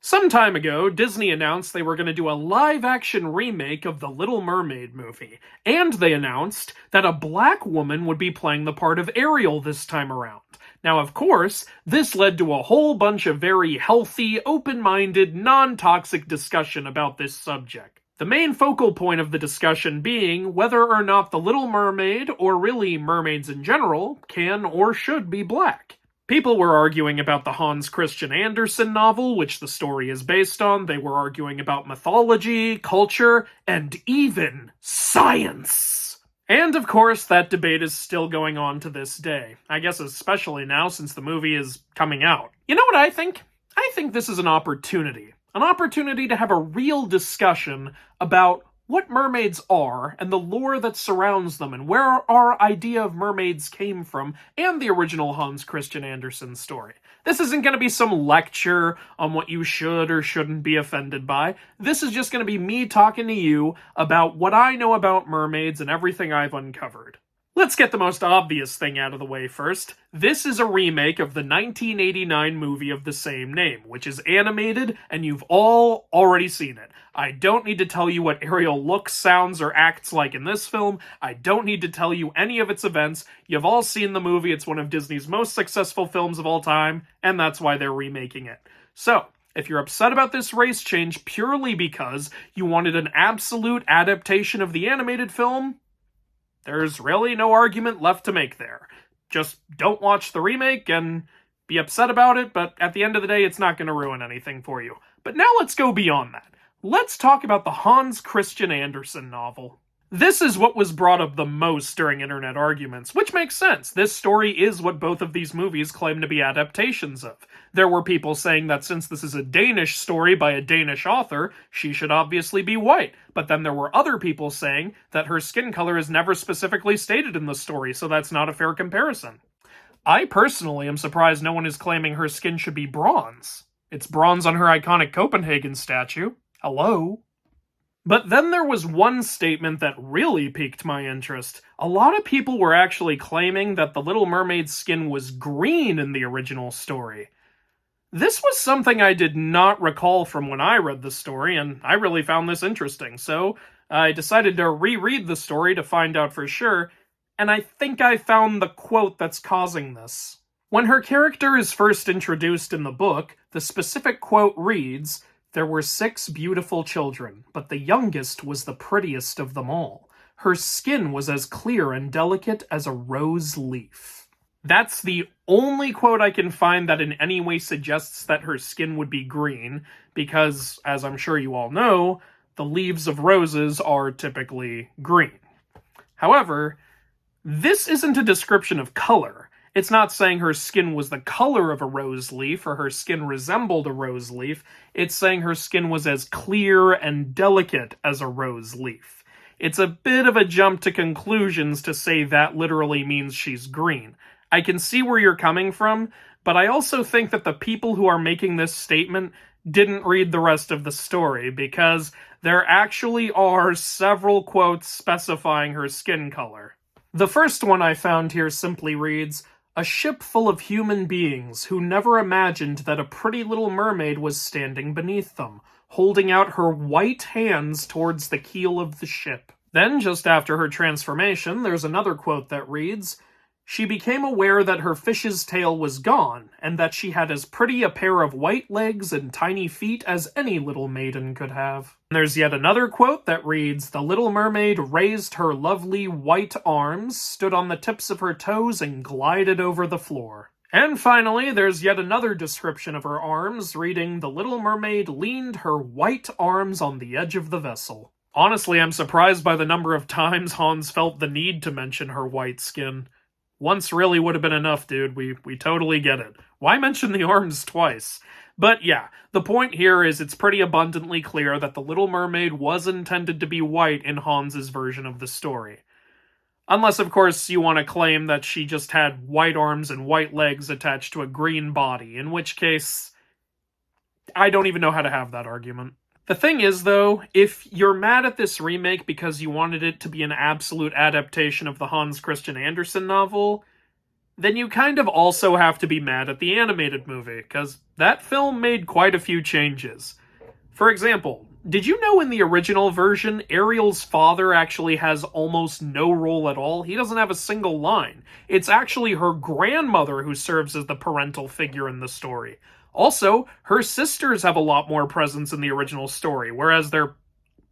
Some time ago, Disney announced they were going to do a live-action remake of the Little Mermaid movie, and they announced that a black woman would be playing the part of Ariel this time around. Now, of course, this led to a whole bunch of very healthy, open-minded, non-toxic discussion about this subject. The main focal point of the discussion being whether or not the Little Mermaid, or really mermaids in general, can or should be black. People were arguing about the Hans Christian Andersen novel, which the story is based on. They were arguing about mythology, culture, and even science. And of course, that debate is still going on to this day. I guess especially now since the movie is coming out. You know what I think? I think this is an opportunity. An opportunity to have a real discussion about what mermaids are, and the lore that surrounds them, and where our idea of mermaids came from, and the original Hans Christian Andersen story. This isn't going to be some lecture on what you should or shouldn't be offended by. This is just going to be me talking to you about what I know about mermaids and everything I've uncovered. Let's get the most obvious thing out of the way first. This is a remake of the 1989 movie of the same name, which is animated, and you've all already seen it. I don't need to tell you what Ariel looks, sounds, or acts like in this film. I don't need to tell you any of its events. You've all seen the movie. It's one of Disney's most successful films of all time, and that's why they're remaking it. So, if you're upset about this race change purely because you wanted an absolute adaptation of the animated film, there's really no argument left to make there. Just don't watch the remake and be upset about it, but at the end of the day, it's not going to ruin anything for you. But now let's go beyond that. Let's talk about the Hans Christian Andersen novel. This is what was brought up the most during internet arguments, which makes sense. This story is what both of these movies claim to be adaptations of. There were people saying that since this is a Danish story by a Danish author, she should obviously be white. But then there were other people saying that her skin color is never specifically stated in the story, so that's not a fair comparison. I personally am surprised no one is claiming her skin should be bronze. It's bronze on her iconic Copenhagen statue. Hello? But then there was one statement that really piqued my interest. A lot of people were actually claiming that the Little Mermaid's skin was green in the original story. This was something I did not recall from when I read the story, and I really found this interesting, so I decided to reread the story to find out for sure, and I think I found the quote that's causing this. When her character is first introduced in the book, the specific quote reads, "There were 6 beautiful children, but the youngest was the prettiest of them all. Her skin was as clear and delicate as a rose leaf." That's the only quote I can find that in any way suggests that her skin would be green, because, as I'm sure you all know, the leaves of roses are typically green. However, this isn't a description of color. It's not saying her skin was the color of a rose leaf or her skin resembled a rose leaf. It's saying her skin was as clear and delicate as a rose leaf. It's a bit of a jump to conclusions to say that literally means she's green. I can see where you're coming from, but I also think that the people who are making this statement didn't read the rest of the story, because there actually are several quotes specifying her skin color. The first one I found here simply reads, "A ship full of human beings who never imagined that a pretty little mermaid was standing beneath them, holding out her white hands towards the keel of the ship." Then, just after her transformation, there's another quote that reads, "She became aware that her fish's tail was gone, and that she had as pretty a pair of white legs and tiny feet as any little maiden could have." And there's yet another quote that reads, "The little mermaid raised her lovely white arms, stood on the tips of her toes, and glided over the floor." And finally, there's yet another description of her arms, reading, "The little mermaid leaned her white arms on the edge of the vessel." Honestly, I'm surprised by the number of times Hans felt the need to mention her white skin. Once really would have been enough, dude. We totally get it. Why mention the arms twice? But yeah, the point here is it's pretty abundantly clear that the Little Mermaid was intended to be white in Hans's version of the story. Unless, of course, you want to claim that she just had white arms and white legs attached to a green body, in which case, I don't even know how to have that argument. The thing is, though, if you're mad at this remake because you wanted it to be an absolute adaptation of the Hans Christian Andersen novel, then you kind of also have to be mad at the animated movie, because that film made quite a few changes. For example, did you know in the original version, Ariel's father actually has almost no role at all? He doesn't have a single line. It's actually her grandmother who serves as the parental figure in the story. Also, her sisters have a lot more presence in the original story, whereas they're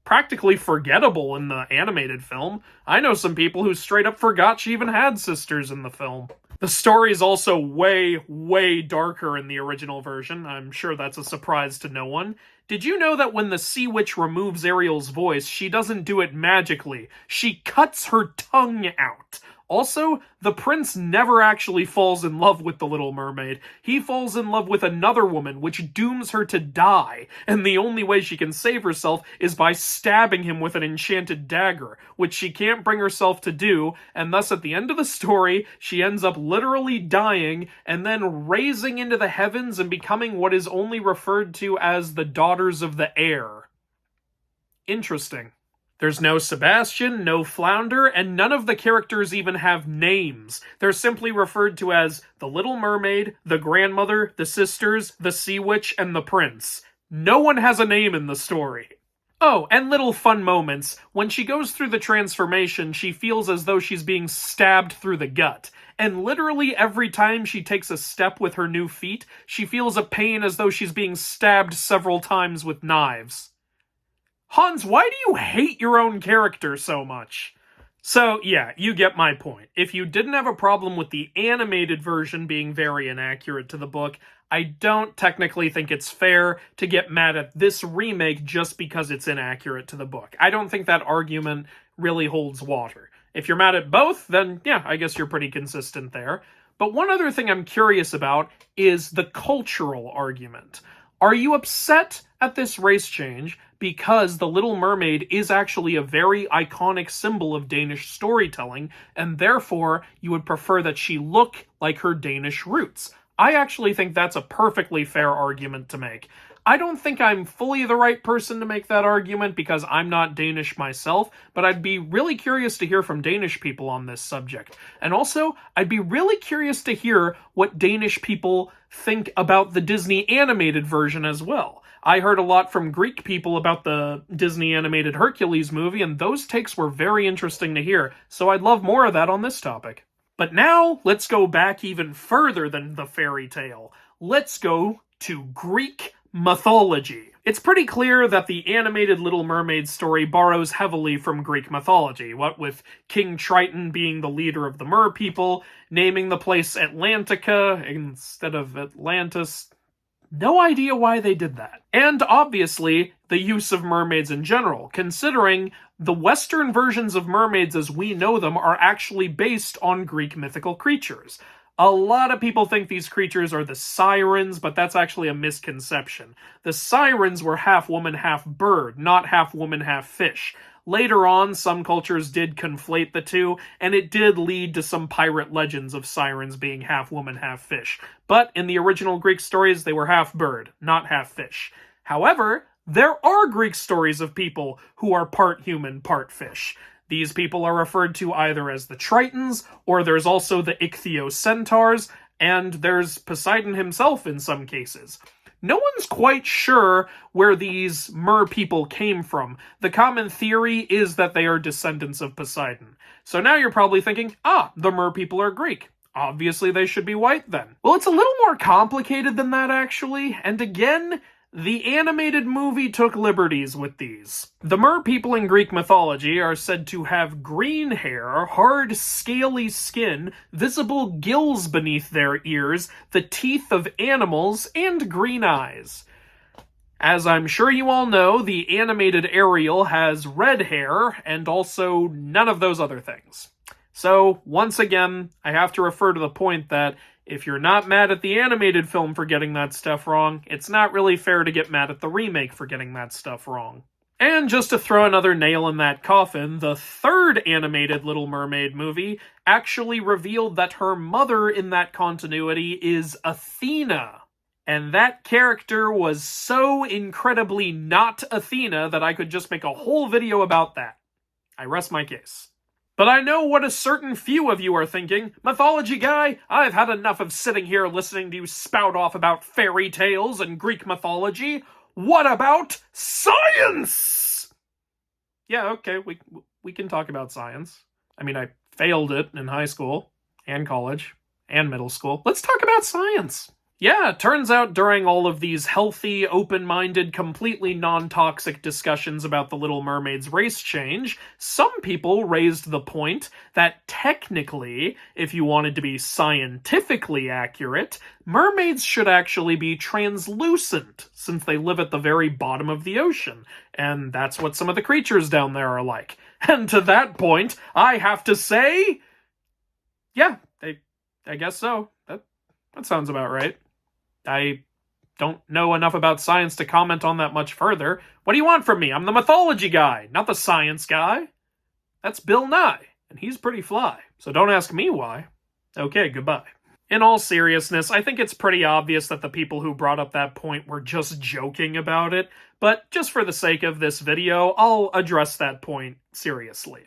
practically forgettable in the animated film. I know some people who straight up forgot she even had sisters in the film. The story is also way, way darker in the original version. I'm sure that's a surprise to no one. Did you know that when the Sea Witch removes Ariel's voice, she doesn't do it magically? She cuts her tongue out. Also, the prince never actually falls in love with the Little Mermaid. He falls in love with another woman, which dooms her to die, and the only way she can save herself is by stabbing him with an enchanted dagger, which she can't bring herself to do, and thus at the end of the story, she ends up literally dying, and then raising into the heavens and becoming what is only referred to as the Daughters of the Air. Interesting. There's no Sebastian, no Flounder, and none of the characters even have names. They're simply referred to as the Little Mermaid, the grandmother, the sisters, the Sea Witch, and the prince. No one has a name in the story. Oh, and little fun moments. When she goes through the transformation, she feels as though she's being stabbed through the gut. And literally every time she takes a step with her new feet, she feels a pain as though she's being stabbed several times with knives. Hans, why do you hate your own character so much? So, yeah, you get my point. If you didn't have a problem with the animated version being very inaccurate to the book, I don't technically think it's fair to get mad at this remake just because it's inaccurate to the book. I don't think that argument really holds water. If you're mad at both, then yeah, I guess you're pretty consistent there. But one other thing I'm curious about is the cultural argument. Are you upset at this race change because the Little Mermaid is actually a very iconic symbol of Danish storytelling, and therefore you would prefer that she look like her Danish roots? I actually think that's a perfectly fair argument to make. I don't think I'm fully the right person to make that argument because I'm not Danish myself, but I'd be really curious to hear from Danish people on this subject. And also, I'd be really curious to hear what Danish people think about the Disney animated version as well. I heard a lot from Greek people about the Disney animated Hercules movie, and those takes were very interesting to hear, so I'd love more of that on this topic. But now, let's go back even further than the fairy tale. Let's go to Greek mythology. It's pretty clear that the animated Little Mermaid story borrows heavily from Greek mythology, what with King Triton being the leader of the mer people, naming the place Atlantica instead of Atlantis. No idea why they did that. And obviously, the use of mermaids in general, considering the Western versions of mermaids as we know them are actually based on Greek mythical creatures. A lot of people think these creatures are the sirens, but that's actually a misconception. The sirens were half woman, half bird, not half woman, half fish. Later on, some cultures did conflate the two, and it did lead to some pirate legends of sirens being half woman, half fish. But in the original Greek stories, they were half bird, not half fish. However, there are Greek stories of people who are part human, part fish. These people are referred to either as the Tritons, or there's also the Ichthyocentaurs, and there's Poseidon himself in some cases. No one's quite sure where these mer people came from. The common theory is that they are descendants of Poseidon. So now you're probably thinking, the mer people are Greek. Obviously they should be white then. Well, it's a little more complicated than that actually, and again, the animated movie took liberties with these. The mer people in Greek mythology are said to have green hair, hard, scaly skin, visible gills beneath their ears, the teeth of animals, and green eyes. As I'm sure you all know, the animated Ariel has red hair, and also none of those other things. So, once again, I have to refer to the point that if you're not mad at the animated film for getting that stuff wrong, it's not really fair to get mad at the remake for getting that stuff wrong. And just to throw another nail in that coffin, the third animated Little Mermaid movie actually revealed that her mother in that continuity is Athena. And that character was so incredibly not Athena that I could just make a whole video about that. I rest my case. But I know what a certain few of you are thinking. Mythology Guy, I've had enough of sitting here listening to you spout off about fairy tales and Greek mythology. What about science? Yeah, okay, we can talk about science. I mean, I failed it in high school and college and middle school. Let's talk about science. Yeah, it turns out during all of these healthy, open-minded, completely non-toxic discussions about the Little Mermaid's race change, some people raised the point that technically, if you wanted to be scientifically accurate, mermaids should actually be translucent, since they live at the very bottom of the ocean, and that's what some of the creatures down there are like. And to that point, I have to say, yeah, I guess so. That sounds about right. I don't know enough about science to comment on that much further. What do you want from me? I'm the mythology guy, not the science guy. That's Bill Nye, and he's pretty fly, so don't ask me why. Okay, goodbye. In all seriousness, I think it's pretty obvious that the people who brought up that point were just joking about it, but just for the sake of this video, I'll address that point seriously.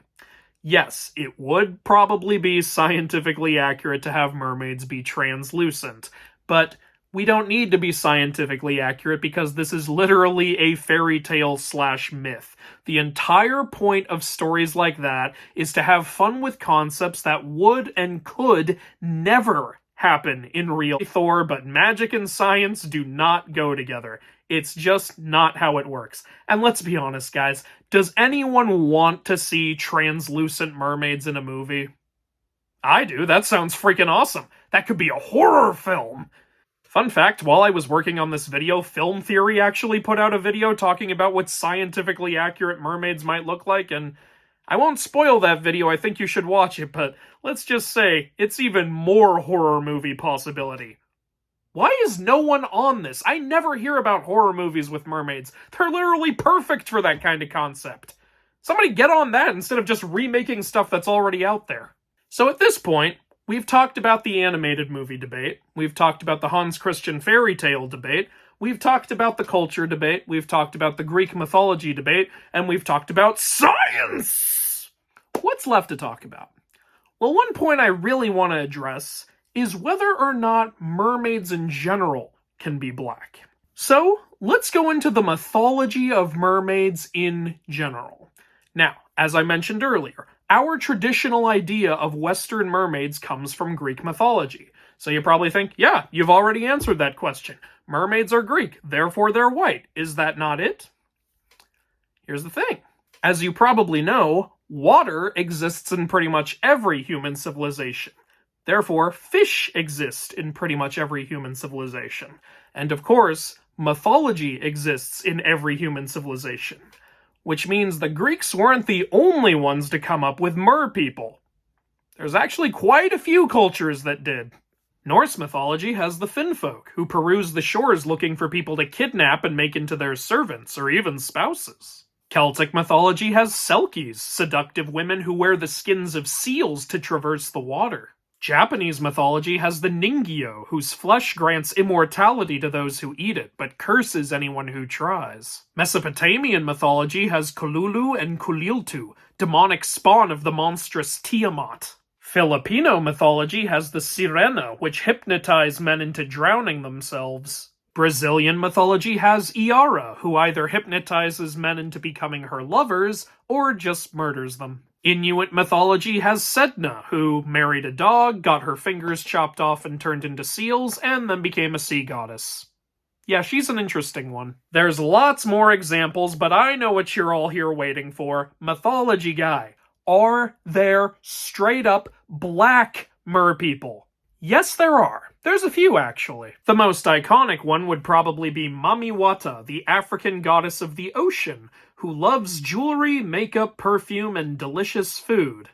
Yes, it would probably be scientifically accurate to have mermaids be translucent, but we don't need to be scientifically accurate because this is literally a fairy tale / myth. The entire point of stories like that is to have fun with concepts that would and could never happen in real Thor, but magic and science do not go together. It's just not how it works. And let's be honest, guys, does anyone want to see translucent mermaids in a movie? I do. That sounds freaking awesome. That could be a horror film. Fun fact, while I was working on this video, Film Theory actually put out a video talking about what scientifically accurate mermaids might look like, and I won't spoil that video, I think you should watch it, but let's just say, it's even more horror movie possibility. Why is no one on this? I never hear about horror movies with mermaids. They're literally perfect for that kind of concept. Somebody get on that instead of just remaking stuff that's already out there. So at this point, we've talked about the animated movie debate, we've talked about the Hans Christian fairy tale debate, we've talked about the culture debate, we've talked about the Greek mythology debate, and we've talked about science! What's left to talk about? Well, one point I really want to address is whether or not mermaids in general can be black. So, let's go into the mythology of mermaids in general. Now, as I mentioned earlier, our traditional idea of Western mermaids comes from Greek mythology. So you probably think, yeah, you've already answered that question. Mermaids are Greek, therefore they're white. Is that not it? Here's the thing. As you probably know, water exists in pretty much every human civilization. Therefore, fish exist in pretty much every human civilization. And of course, mythology exists in every human civilization. Which means the Greeks weren't the only ones to come up with merpeople. There's actually quite a few cultures that did. Norse mythology has the Finnfolk, who peruse the shores looking for people to kidnap and make into their servants, or even spouses. Celtic mythology has Selkies, seductive women who wear the skins of seals to traverse the water. Japanese mythology has the Ningyo, whose flesh grants immortality to those who eat it, but curses anyone who tries. Mesopotamian mythology has Kululu and Kuliltu, demonic spawn of the monstrous Tiamat. Filipino mythology has the Sirena, which hypnotize men into drowning themselves. Brazilian mythology has Iara, who either hypnotizes men into becoming her lovers, or just murders them. Inuit mythology has Sedna, who married a dog, got her fingers chopped off and turned into seals, and then became a sea goddess. Yeah, she's an interesting one. There's lots more examples, but I know what you're all here waiting for. Mythology Guy. Are there straight-up black merpeople? Yes, there are. There's a few, actually. The most iconic one would probably be Mamiwata, the African goddess of the ocean, who loves jewelry, makeup, perfume, and delicious food.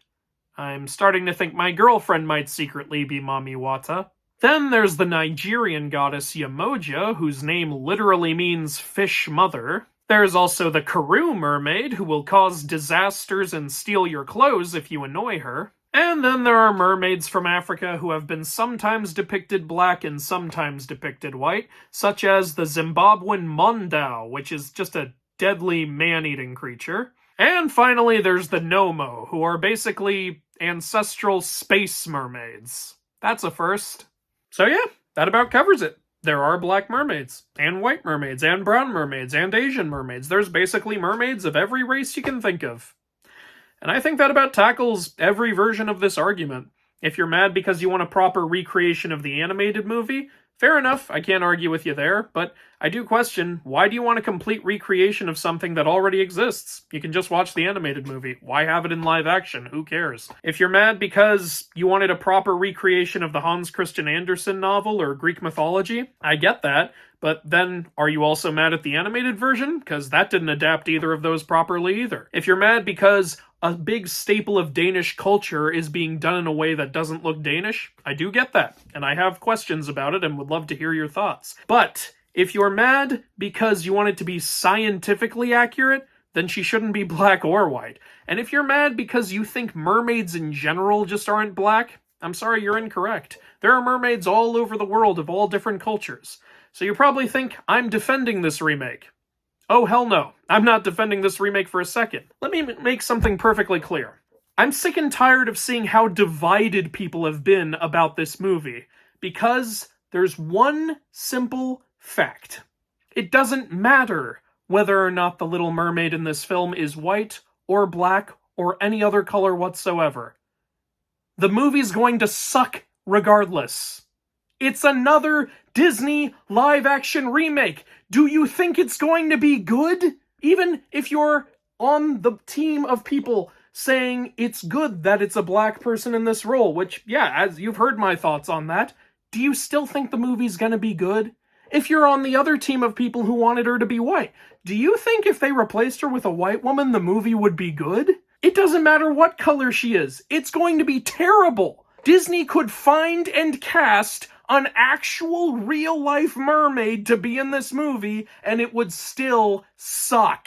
I'm starting to think my girlfriend might secretly be Mamiwata. Then there's the Nigerian goddess Yamoja, whose name literally means fish mother. There's also the Karoo mermaid, who will cause disasters and steal your clothes if you annoy her. And then there are mermaids from Africa who have been sometimes depicted black and sometimes depicted white, such as the Zimbabwean Mondau, which is just a deadly man-eating creature. And finally, there's the Nomo, who are basically ancestral space mermaids. That's a first. So yeah, that about covers it. There are black mermaids, and white mermaids, and brown mermaids, and Asian mermaids. There's basically mermaids of every race you can think of. And I think that about tackles every version of this argument. If you're mad because you want a proper recreation of the animated movie, fair enough, I can't argue with you there, but I do question, why do you want a complete recreation of something that already exists? You can just watch the animated movie. Why have it in live action? Who cares? If you're mad because you wanted a proper recreation of the Hans Christian Andersen novel or Greek mythology, I get that, but then are you also mad at the animated version? Because that didn't adapt either of those properly either. If you're mad because a big staple of Danish culture is being done in a way that doesn't look Danish, I do get that, and I have questions about it and would love to hear your thoughts. But if you're mad because you want it to be scientifically accurate, then she shouldn't be black or white. And if you're mad because you think mermaids in general just aren't black, I'm sorry, you're incorrect. There are mermaids all over the world of all different cultures. So you probably think I'm defending this remake. Oh, hell no. I'm not defending this remake for a second. Let me make something perfectly clear. I'm sick and tired of seeing how divided people have been about this movie, because there's one simple fact. It doesn't matter whether or not the Little Mermaid in this film is white or black or any other color whatsoever. The movie's going to suck regardless. It's another Disney live-action remake. Do you think it's going to be good? Even if you're on the team of people saying it's good that it's a black person in this role, which, yeah, as you've heard my thoughts on that, do you still think the movie's gonna be good? If you're on the other team of people who wanted her to be white, do you think if they replaced her with a white woman, the movie would be good? It doesn't matter what color she is. It's going to be terrible. Disney could find and cast an actual real-life mermaid to be in this movie, and it would still suck.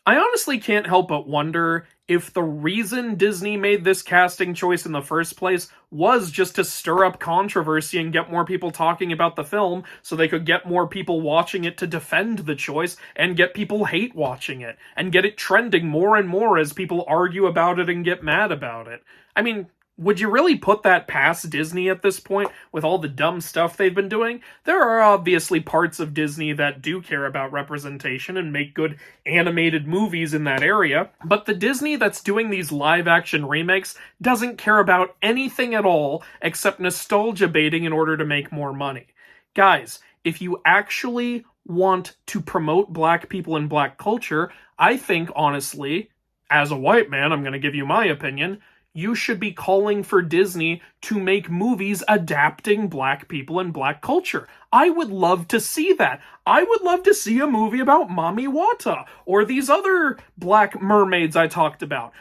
I honestly can't help but wonder if the reason Disney made this casting choice in the first place was just to stir up controversy and get more people talking about the film so they could get more people watching it to defend the choice and get people hate watching it and get it trending more and more as people argue about it and get mad about it. I mean, would you really put that past Disney at this point with all the dumb stuff they've been doing? There are obviously parts of Disney that do care about representation and make good animated movies in that area, but the Disney that's doing these live-action remakes doesn't care about anything at all except nostalgia baiting in order to make more money. Guys, if you actually want to promote black people and black culture, I think, honestly, as a white man, I'm going to give you my opinion, you should be calling for Disney to make movies adapting black people and black culture. I would love to see that. I would love to see a movie about Mami Wata, or these other black mermaids I talked about.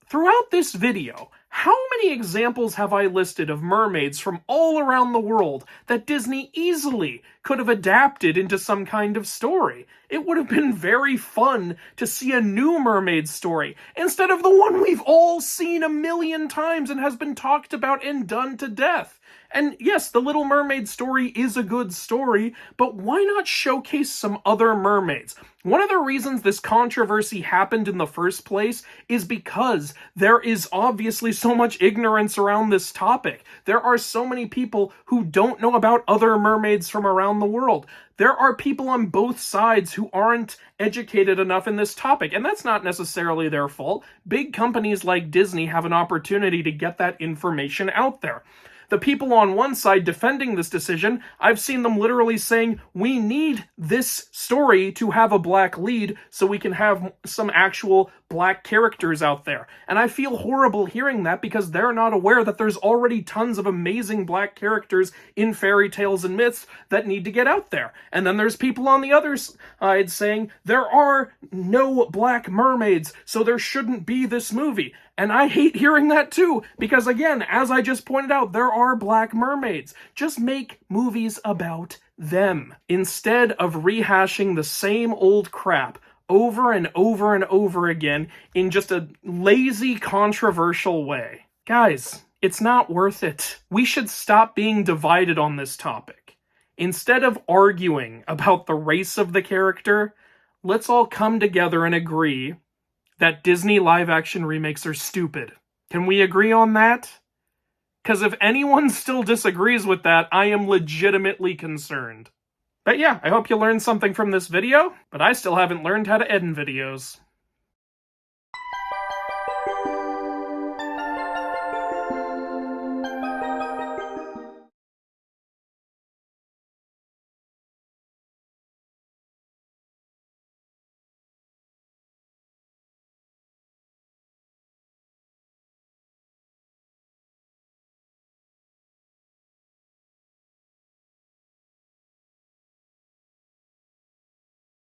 Throughout this video, how many examples have I listed of mermaids from all around the world that Disney easily could have adapted into some kind of story? It would have been very fun to see a new mermaid story instead of the one we've all seen a million times and has been talked about and done to death. And yes, the Little Mermaid story is a good story, but why not showcase some other mermaids? One of the reasons this controversy happened in the first place is because there is obviously so much ignorance around this topic. There are so many people who don't know about other mermaids from around the world. There are people on both sides who aren't educated enough in this topic, and that's not necessarily their fault. Big companies like Disney have an opportunity to get that information out there. The people on one side defending this decision, I've seen them literally saying, we need this story to have a black lead so we can have some actual black characters out there. And I feel horrible hearing that because they're not aware that there's already tons of amazing black characters in fairy tales and myths that need to get out there. And then there's people on the other side saying, there are no black mermaids, so there shouldn't be this movie. And I hate hearing that too, because again, as I just pointed out, there are black mermaids. Just make movies about them, instead of rehashing the same old crap over and over and over again in just a lazy, controversial way. Guys, it's not worth it. We should stop being divided on this topic. Instead of arguing about the race of the character, let's all come together and agree that Disney live-action remakes are stupid. Can we agree on that? Because if anyone still disagrees with that, I am legitimately concerned. But yeah, I hope you learned something from this video, but I still haven't learned how to edit videos.